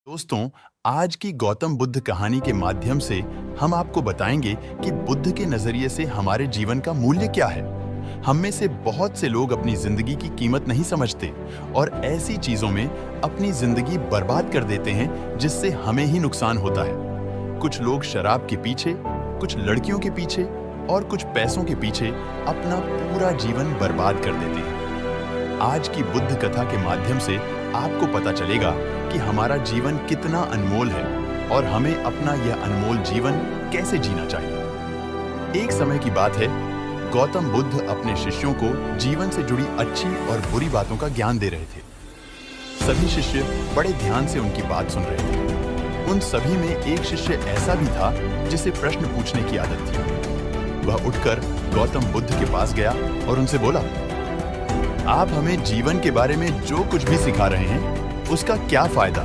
दोस्तों, आज की गौतम बुद्ध कहानी के माध्यम से हम आपको बताएंगे कि बुद्ध के नजरिए से हमारे जीवन का मूल्य क्या है। हम में से बहुत से लोग अपनी जिंदगी की कीमत नहीं समझते और ऐसी चीजों में अपनी जिंदगी बर्बाद कर देते हैं जिससे हमें ही नुकसान होता है। कुछ लोग शराब के पीछे, कुछ लड़कियों के पीछे और कुछ पैसों के पीछे अपना पूरा जीवन बर्बाद कर देते हैं। आज की बुद्ध कथा के माध्यम से आपको पता चलेगा कि हमारा जीवन कितना अनमोल है और हमें अपना यह अनमोल जीवन कैसे जीना चाहिए। एक समय की बात है, गौतम बुद्ध अपने शिष्यों को जीवन से जुड़ी अच्छी और बुरी बातों का ज्ञान दे रहे थे। सभी शिष्य बड़े ध्यान से उनकी बात सुन रहे थे। उन सभी में एक शिष्य ऐसा भी था जिसे प्रश्न पूछने की आदत थी। वह उठकर गौतम बुद्ध के पास गया और उनसे बोला, आप हमें जीवन के बारे में जो कुछ भी सिखा रहे हैं उसका क्या फायदा,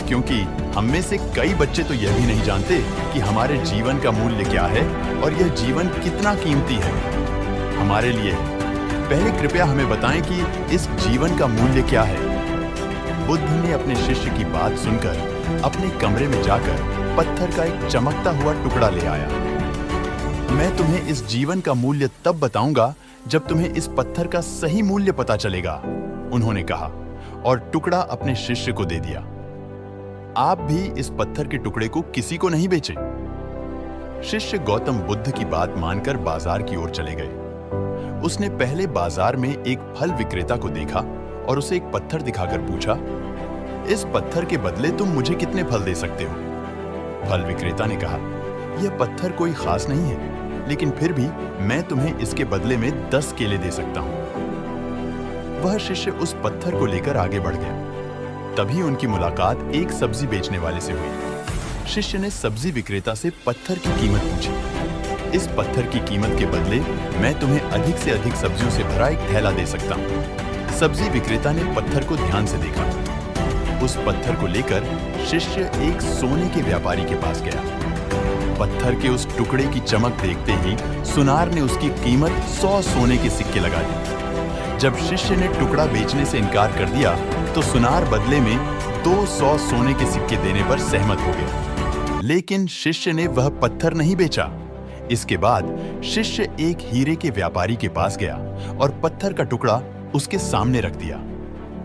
क्योंकि हम में से कई बच्चे तो यह भी नहीं जानते कि हमारे जीवन का मूल्य क्या है और यह जीवन कितना कीमती है हमारे लिए। पहले कृपया हमें बताएं कि इस जीवन का मूल्य क्या है। बुद्ध ने अपने शिष्य की बात सुनकर अपने कमरे में जाकर पत्थर का एक चमकता हुआ टुकड़ा ले आया। मैं तुम्हें इस जीवन का मूल्य तब बताऊंगा जब तुम्हें इस पत्थर का सही मूल्य पता चलेगा, उन्होंने कहा और टुकड़ा अपने शिष्य को दे दिया। आप भी इस पत्थर के टुकड़े को किसी को नहीं बेचे। शिष्य गौतम बुद्ध की बात मानकर बाजार की ओर चले गए। उसने पहले बाजार में एक फल विक्रेता को देखा और उसे एक पत्थर दिखाकर पूछा, इस पत्थर के बदले तुम मुझे कितने फल दे सकते हो? फल विक्रेता ने कहा, यह पत्थर कोई खास नहीं है, लेकिन फिर भी मैं तुम्हें इसके बदले में 10 केले दे सकता हूं। वह शिष्य उस पत्थर को लेकर आगे बढ़ गया। तभी उनकी मुलाकात एक सब्जी बेचने वाले से हुई। शिष्य ने सब्जी विक्रेता से पत्थर की कीमत पूछी। इस पत्थर की कीमत के बदले मैं तुम्हें अधिक से अधिक सब्जियों से भरा एक थैला दे सकता हूं। सब्जी विक्रेता ने पत्थर को ध्यान से देखा। उस पत्थर को लेकर शिष्य एक सोने के व्यापारी के पास गया। पत्थर के उस टुकड़े की चमक देखते ही सुनार ने उसकी कीमत 100 सोने के सिक्के लगा दी। जब शिष्य ने टुकड़ा बेचने से इनकार कर दिया तो सुनार बदले में 200 सोने के सिक्के देने पर सहमत हो गया। लेकिन शिष्य ने वह पत्थर नहीं बेचा। इसके बाद शिष्य एक हीरे के व्यापारी के पास गया और पत्थर का टुकड़ा उसके सामने रख दिया।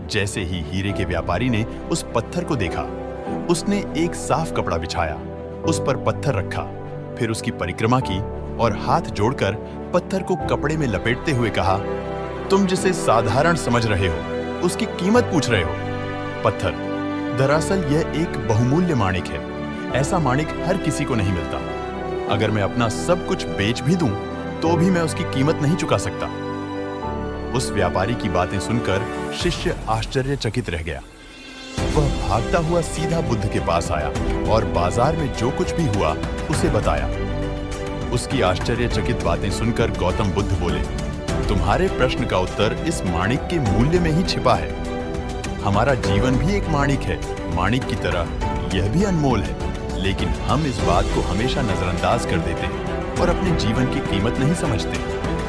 जैसे ही हीरे के व्यापारी ने उस पत्थर को देखा, उसने एक साफ कपड़ा बिछाया, उस पर पत्थर रखा, फिर उसकी परिक्रमा की और हाथ जोड़कर पत्थर को कपड़े में लपेटते हुए कहा, तुम जिसे साधारण समझ रहे हो उसकी कीमत पूछ रहे हो। पत्थर, दरअसल यह एक बहुमूल्य माणिक है। ऐसा माणिक हर किसी को नहीं मिलता। अगर मैं अपना सब कुछ बेच भी दूं तो भी मैं उसकी कीमत नहीं चुका सकता। उस व्यापारी की बातें सुनकर शिष्य आश्चर्यचकित रह गया। वह भागता हुआ सीधा बुद्ध के पास आया और बाजार में जो कुछ भी हुआ उसे बताया। उसकी आश्चर्यचकित बातें सुनकर गौतम बुद्ध बोले, तुम्हारे प्रश्न का उत्तर इस माणिक के मूल्य में ही छिपा है। हमारा जीवन भी एक माणिक है। माणिक की तरह यह भी अनमोल है, लेकिन हम इस बात को हमेशा नजरअंदाज कर देते हैं और अपने जीवन की कीमत नहीं समझते।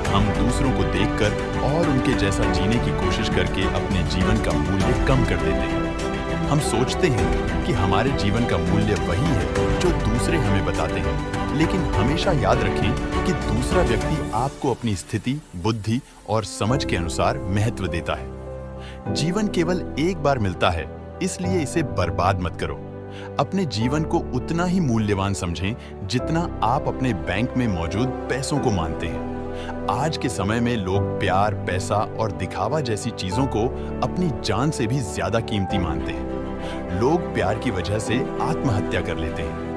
हम दूसरों को देखकर और उनके जैसा जीने की कोशिश करके अपने जीवन का मूल्य कम कर देते हैं। हम सोचते हैं कि हमारे जीवन का मूल्य वही है जो दूसरे हमें बताते हैं, लेकिन हमेशा याद रखें कि दूसरा व्यक्ति आपको अपनी स्थिति, बुद्धि और समझ के अनुसार महत्व देता है। जीवन केवल एक बार मिलता है, इसलिए इसे बर्बाद मत करो। अपने जीवन को उतना ही मूल्यवान समझें जितना आप अपने बैंक में मौजूद पैसों को मानते हैं। आज के समय में लोग प्यार, पैसा और दिखावा जैसी चीजों को अपनी जान से भी ज्यादा कीमती मानते हैं। लोग प्यार की वजह से आत्महत्या कर लेते हैं।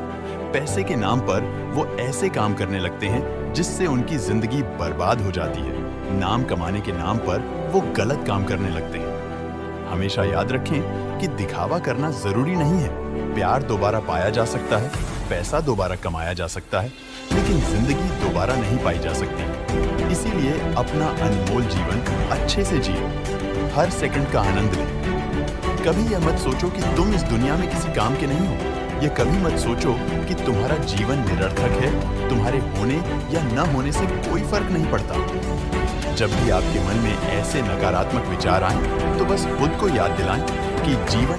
पैसे के नाम पर वो ऐसे काम करने लगते हैं जिससे उनकी जिंदगी बर्बाद हो जाती है। नाम कमाने के नाम पर वो गलत काम करने लगते हैं। हमेशा याद रखें कि दिखावा करना जरूरी नहीं है। प्यार दोबारा पाया जा सकता है, पैसा दोबारा कमाया जा सकता है, लेकिन जिंदगी दोबारा नहीं पाई जा सकती। इसीलिए अपना अनमोल जीवन अच्छे से जियो। हर सेकंड का आनंद लें। कभी यह मत सोचो कि तुम इस दुनिया में किसी काम के नहीं हो। यह कभी मत सोचो कि तुम्हारा जीवन निरर्थक है। तुम्हारे होने या न होने से कोई फर्क नहीं पड़ता। जब भी आपके मन में ऐसे नकारात्मक विचार आए तो बस खुद को याद दिलाएं कि जीवन